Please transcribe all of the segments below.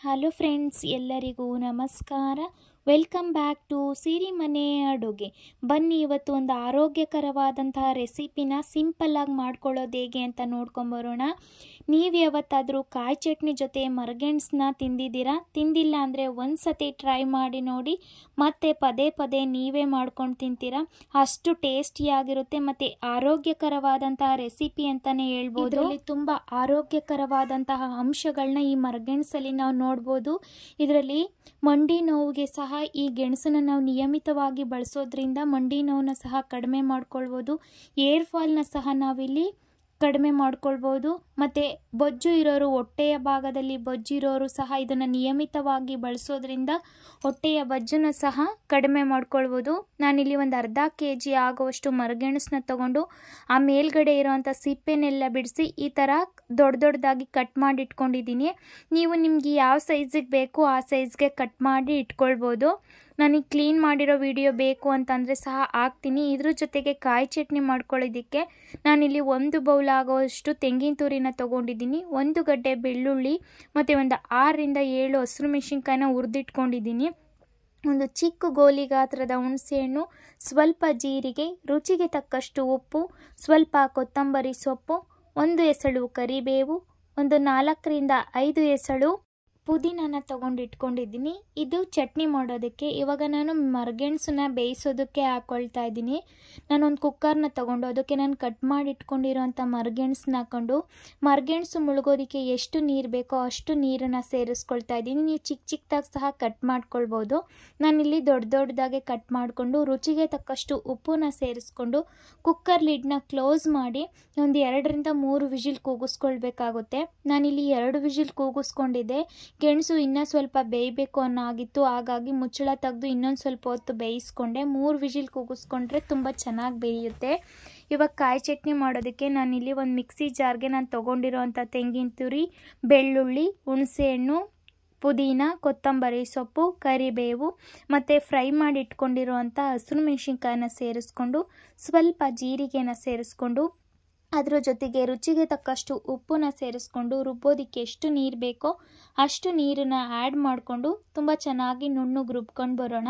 Hello friends, ಎಲ್ಲರಿಗೂ ನಮಸ್ಕಾರ. Welcome back to Sirimane ಅಡುಗೆ. ಬನ್ನಿ, ಇವತ್ತು ಒಂದು ಆರೋಗ್ಯಕರವಾದಂತಹ ರೆಸಿಪಿನ ಸಿಂಪಲ್ಲಾಗಿ ಮಾಡ್ಕೊಳ್ಳೋದು ಹೇಗೆ ಅಂತ ನೋಡ್ಕೊಂಬರೋಣ. ನೀವು ಯಾವತ್ತಾದರೂ ಕಾಯಿ ಚಟ್ನಿ ಜೊತೆ ಮರಗೆಣಸನ್ನ ತಿಂದಿದ್ದೀರಾ? ತಿಂದಿಲ್ಲ ಅಂದರೆ ಒಂದು ಸತಿ ಟ್ರೈ ಮಾಡಿ ನೋಡಿ, ಮತ್ತೆ ಪದೇ ಪದೇ ನೀವೇ ಮಾಡ್ಕೊಂಡು ತಿಂತೀರಾ. ಅಷ್ಟು ಟೇಸ್ಟಿಯಾಗಿರುತ್ತೆ ಮತ್ತು ಆರೋಗ್ಯಕರವಾದಂತಹ ರೆಸಿಪಿ ಅಂತಲೇ ಹೇಳ್ಬೋದು. ಇದರಲ್ಲಿ ತುಂಬ ಆರೋಗ್ಯಕರವಾದಂತಹ ಅಂಶಗಳನ್ನ ಈ ಮರಗೆಣಸಲ್ಲಿ ನಾವು ನೋಡ್ಬೋದು. ಇದರಲ್ಲಿ ಮಂಡಿ ನೋವಿಗೆ ಸಹ ಈ ಗೆಣಸನ್ನು ನಾವು ನಿಯಮಿತವಾಗಿ ಬಳಸೋದ್ರಿಂದ ಮಂಡಿ ನೋವನ್ನ ಸಹ ಕಡಿಮೆ ಮಾಡ್ಕೊಳ್ಬೋದು. ಏರ್ ಫಾಲ್ನ ಸಹ ನಾವಿಲ್ಲಿ ಕಡಿಮೆ ಮಾಡ್ಕೊಳ್ಬೋದು. ಮತ್ತು ಬೊಜ್ಜು ಇರೋರು, ಹೊಟ್ಟೆಯ ಭಾಗದಲ್ಲಿ ಬೊಜ್ಜು ಇರೋರು ಸಹ ಇದನ್ನು ನಿಯಮಿತವಾಗಿ ಬಳಸೋದ್ರಿಂದ ಹೊಟ್ಟೆಯ ಬೊಜ್ಜನ್ನು ಸಹ ಕಡಿಮೆ ಮಾಡ್ಕೊಳ್ಬೋದು. ನಾನಿಲ್ಲಿ ಒಂದು ಅರ್ಧ kg ಆಗುವಷ್ಟು ಮರಗೆಣಸನ್ನ ತಗೊಂಡು ಆ ಮೇಲ್ಗಡೆ ಇರೋವಂಥ ಸಿಪ್ಪೆನೆಲ್ಲ ಬಿಡಿಸಿ ಈ ಥರ ದೊಡ್ಡದಾಗಿ ಕಟ್ ಮಾಡಿ ಇಟ್ಕೊಂಡಿದ್ದೀನಿ. ನೀವು ನಿಮಗೆ ಯಾವ ಸೈಜಿಗೆ ಬೇಕು ಆ ಸೈಜ್ಗೆ ಕಟ್ ಮಾಡಿ ಇಟ್ಕೊಳ್ಬೋದು. ನನಗೆ ಕ್ಲೀನ್ ಮಾಡಿರೋ ವಿಡಿಯೋ ಬೇಕು ಅಂತಂದರೆ ಸಹ ಹಾಕ್ತೀನಿ. ಇದ್ರ ಜೊತೆಗೆ ಕಾಯಿ ಚಟ್ನಿ ಮಾಡ್ಕೊಳ್ಳೋದಕ್ಕೆ ನಾನಿಲ್ಲಿ 1 ಬೌಲ್ ಆಗೋವಷ್ಟು ತೆಂಗಿನ ತುರಿನ ತೊಗೊಂಡಿದ್ದೀನಿ, 1 ಗಡ್ಡೆ ಬೆಳ್ಳುಳ್ಳಿ ಮತ್ತು ಒಂದು 6ರಿಂದ 7 ಹಸಿರು ಮೆಣಸಿನ್ಕಾಯಿನ ಹುರಿದಿಟ್ಕೊಂಡಿದ್ದೀನಿ, ಒಂದು ಚಿಕ್ಕ ಗೋಲಿ ಗಾತ್ರದ ಹುಣಸೆಹಣ್ಣು, ಸ್ವಲ್ಪ ಜೀರಿಗೆ, ರುಚಿಗೆ ತಕ್ಕಷ್ಟು ಉಪ್ಪು, ಸ್ವಲ್ಪ ಕೊತ್ತಂಬರಿ ಸೊಪ್ಪು, 1 ಎಸಳು ಕರಿಬೇವು, ಒಂದು 4ರಿಂದ 5 ಎಸಳು ಪುದೀನಾನ ತೊಗೊಂಡಿಟ್ಕೊಂಡಿದ್ದೀನಿ. ಇದು ಚಟ್ನಿ ಮಾಡೋದಕ್ಕೆ. ಇವಾಗ ನಾನು ಮರಗೆಣಸನ್ನ ಬೇಯಿಸೋದಕ್ಕೆ ಹಾಕ್ಕೊಳ್ತಾ ಇದ್ದೀನಿ. ನಾನೊಂದು ಕುಕ್ಕರ್ನ ತೊಗೊಂಡು ಅದಕ್ಕೆ ನಾನು ಕಟ್ ಮಾಡಿ ಇಟ್ಕೊಂಡಿರೋಂಥ ಮರಗೆಣಸನ್ನ ಹಾಕ್ಕೊಂಡು ಮರಗೆಣಸು ಮುಳುಗೋದಕ್ಕೆ ಎಷ್ಟು ನೀರು ಬೇಕೋ ಅಷ್ಟು ನೀರನ್ನು ಸೇರಿಸ್ಕೊಳ್ತಾ ಇದ್ದೀನಿ. ನೀವು ಚಿಕ್ಕದಾಗಿ ಸಹ ಕಟ್ ಮಾಡ್ಕೊಳ್ಬೋದು. ನಾನಿಲ್ಲಿ ದೊಡ್ಡದಾಗೆ ಕಟ್ ಮಾಡಿಕೊಂಡು ರುಚಿಗೆ ತಕ್ಕಷ್ಟು ಉಪ್ಪನ್ನ ಸೇರಿಸ್ಕೊಂಡು ಕುಕ್ಕರ್ ಲಿಡ್ನ ಕ್ಲೋಸ್ ಮಾಡಿ ಒಂದು 2ರಿಂದ 3 ವಿಜಿಲ್ ಕೂಗಿಸ್ಕೊಳ್ಬೇಕಾಗುತ್ತೆ. ನಾನಿಲ್ಲಿ 2 ವಿಜಿಲ್ ಕೂಗಿಸ್ಕೊಂಡಿದ್ದೆ. ಗೆಣಸು ಇನ್ನೂ ಸ್ವಲ್ಪ ಬೇಯಬೇಕು ಅನ್ನೋ ಆಗಿತ್ತು, ಹಾಗಾಗಿ ಮುಚ್ಚಳ ತೆಗೆದು ಇನ್ನೊಂದು ಸ್ವಲ್ಪ ಹೊತ್ತು ಬೇಯಿಸ್ಕೊಂಡೆ. 3 ವಿಜಿಲ್ ಕೂಗಿಸ್ಕೊಂಡ್ರೆ ತುಂಬ ಚೆನ್ನಾಗಿ ಬೇಯುತ್ತೆ. ಇವಾಗ ಕಾಯಿ ಚಟ್ನಿ ಮಾಡೋದಕ್ಕೆ ನಾನಿಲ್ಲಿ ಒಂದು ಮಿಕ್ಸಿ ಜಾರ್ಗೆ ನಾನು ತೊಗೊಂಡಿರೋವಂಥ ತೆಂಗಿನ ತುರಿ, ಬೆಳ್ಳುಳ್ಳಿ, ಹುಣಸೆಹಣ್ಣು, ಪುದೀನ, ಕೊತ್ತಂಬರಿ ಸೊಪ್ಪು, ಕರಿಬೇವು ಮತ್ತು ಫ್ರೈ ಮಾಡಿ ಇಟ್ಕೊಂಡಿರೋವಂಥ ಹಸಿರು ಮೆಣಸಿನ್ಕಾಯಿನ ಸೇರಿಸ್ಕೊಂಡು ಸ್ವಲ್ಪ ಜೀರಿಗೆನ ಸೇರಿಸ್ಕೊಂಡು ಅದರ ಜೊತೆಗೆ ರುಚಿಗೆ ತಕ್ಕಷ್ಟು ಉಪ್ಪನ್ನ ಸೇರಿಸ್ಕೊಂಡು ರುಬ್ಬೋದಕ್ಕೆ ಎಷ್ಟು ನೀರು ಬೇಕೋ ಅಷ್ಟು ನೀರನ್ನು ಆ್ಯಡ್ ಮಾಡಿಕೊಂಡು ತುಂಬ ಚೆನ್ನಾಗಿ ನುಣ್ಣಗೆ ರುಬ್ಕೊಂಡು ಬರೋಣ.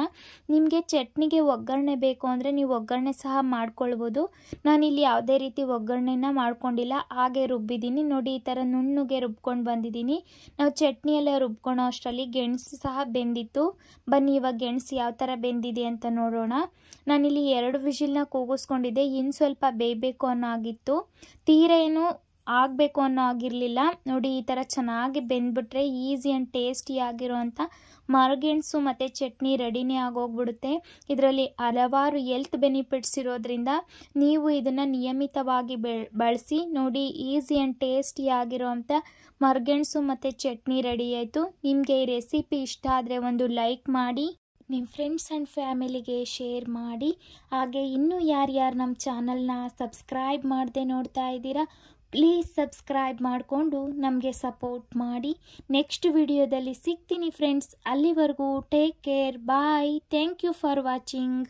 ನಿಮಗೆ ಚಟ್ನಿಗೆ ಒಗ್ಗರಣೆ ಬೇಕು ಅಂದರೆ ನೀವು ಒಗ್ಗರಣೆ ಸಹ ಮಾಡ್ಕೊಳ್ಬೋದು. ನಾನಿಲ್ಲಿ ಯಾವುದೇ ರೀತಿ ಒಗ್ಗರಣೆನ ಮಾಡ್ಕೊಂಡಿಲ್ಲ, ಹಾಗೆ ರುಬ್ಬಿದ್ದೀನಿ. ನೋಡಿ, ಈ ಥರ ನುಣ್ಣಗೆ ರುಬ್ಕೊಂಡು ಬಂದಿದ್ದೀನಿ. ನಾವು ಚಟ್ನಿಯೆಲ್ಲ ರುಬ್ಕೊಳ್ಳೋ ಅಷ್ಟರಲ್ಲಿ ಗೆಣಸು ಸಹ ಬೆಂದಿತ್ತು. ಬನ್ನಿ, ಇವಾಗ ಗೆಣಸು ಯಾವ ಥರ ಬೆಂದಿದೆ ಅಂತ ನೋಡೋಣ. ನಾನಿಲ್ಲಿ 2 ವಿಜಿಲ್ನ ಕೂಗಿಸ್ಕೊಂಡಿದ್ದೆ, ಇನ್ನು ಸ್ವಲ್ಪ ಬೇಯಬೇಕು ಅನ್ನೋ ಆಗಿತ್ತು, ತೀರ ಏನು ಆಗಬೇಕು ಅನ್ನೋ ಆಗಿರಲಿಲ್ಲ. ನೋಡಿ, ಈ ಥರ ಚೆನ್ನಾಗಿ ಬೆಂದ್ಬಿಟ್ರೆ ಈಸಿ ಆ್ಯಂಡ್ ಟೇಸ್ಟಿಯಾಗಿರೋವಂಥ ಮರಗೆಣಸು ಮತ್ತು ಚಟ್ನಿ ರೆಡಿನೇ ಆಗೋಗ್ಬಿಡುತ್ತೆ. ಇದರಲ್ಲಿ ಹಲವಾರು ಹೆಲ್ತ್ ಬೆನಿಫಿಟ್ಸ್ ಇರೋದ್ರಿಂದ ನೀವು ಇದನ್ನು ನಿಯಮಿತವಾಗಿ ಬಳಸಿ ನೋಡಿ. ಈಸಿ ಆ್ಯಂಡ್ ಟೇಸ್ಟಿಯಾಗಿರೋವಂಥ ಮರಗೆಣಸು ಮತ್ತು ಚಟ್ನಿ ರೆಡಿ ಆಯಿತು. ನಿಮಗೆ ಈ ರೆಸಿಪಿ ಇಷ್ಟ ಆದರೆ ಒಂದು ಲೈಕ್ ಮಾಡಿ, ನಿಮ್ಮ ಫ್ರೆಂಡ್ಸ್ ಆ್ಯಂಡ್ ಫ್ಯಾಮಿಲಿಗೆ ಶೇರ್ ಮಾಡಿ. ಹಾಗೆ ಇನ್ನೂ ಯಾರ್ಯಾರು ನಮ್ಮ ಚಾನಲ್ನ ಸಬ್ಸ್ಕ್ರೈಬ್ ಮಾಡದೆ ನೋಡ್ತಾ ಇದ್ದೀರಾ, ಪ್ಲೀಸ್ ಸಬ್ಸ್ಕ್ರೈಬ್ ಮಾಡಿಕೊಂಡು ನಮಗೆ ಸಪೋರ್ಟ್ ಮಾಡಿ. ನೆಕ್ಸ್ಟ್ ವಿಡಿಯೋದಲ್ಲಿ ಸಿಗ್ತೀನಿ ಫ್ರೆಂಡ್ಸ್. ಅಲ್ಲಿವರೆಗೂ take care, bye. Thank you for watching.